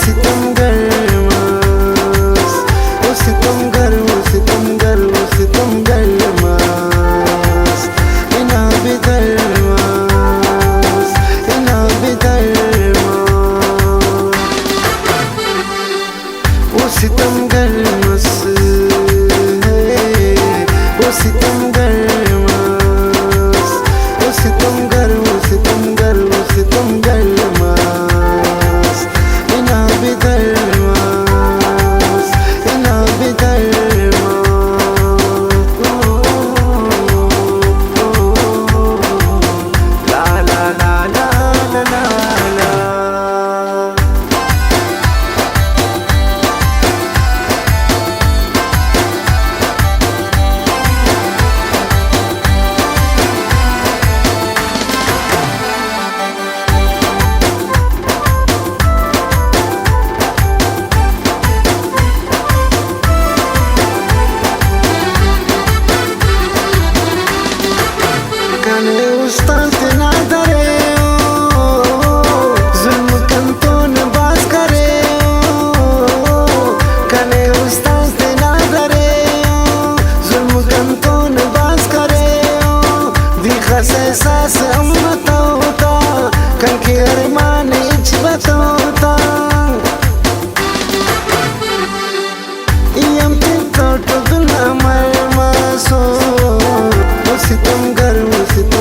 सितमगर मस्त, वो सितमगर मस्त, इना बिदर मस्त, इना बिदर मस्त, वो सितमगर मस्त है, वो सितमगर मस्त, वो सितमगर मस्त, इना बिदर मस्त, इना बिदर मस्त, ला ला ला ला ला ला ला। Kane ustan te na dare zulm kanton bas kare Kane ustan te na dare zulm kanton bas kare di khase sas ummata hota kan ke arman ijbata hota iyam te to dulna mar maso सितमगर मस्त,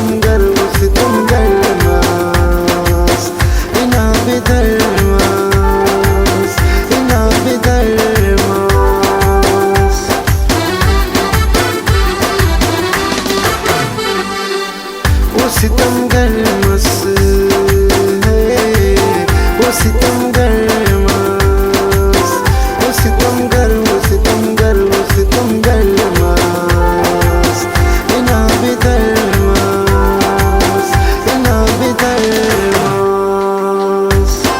इना बिदर मस्त, इना बिदर मस्त, वो सितमगर मस्त है, वो सितमगर मस्त, वो सितमगर मस्त, इना बिदर मस्त, इना बिदर मस्त।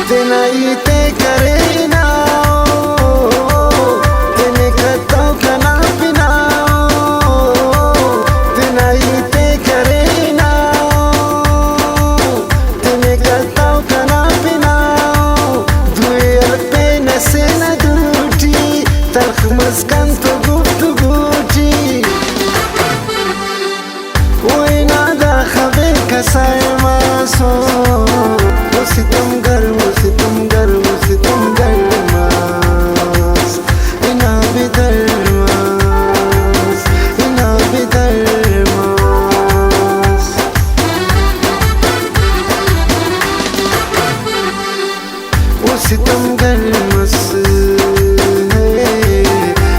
तेना ते करे ना तेने कताओ खाना पीना तेना ते करे ना तेने कताओ खाना पीना दुए पे नसे न दूठी तल्ख मस्कन तो गुफ्तगूटी वही ना दा खबे कसाए मासो वो सितमगर मस्त, इना बिदर मस्त, इना बिदर मस्त, वो सितमगर मस्त है,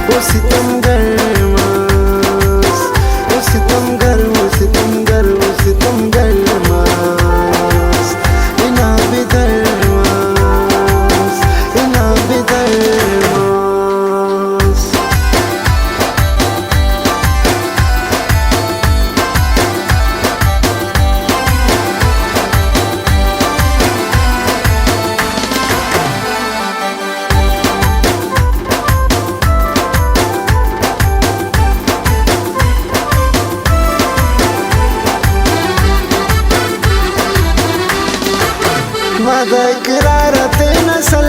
वो सितमगर मस्त, वो सितमगर मस्त, इना बिदर मस्त, इना बिदर मस्त। वादा इकरार ते नसल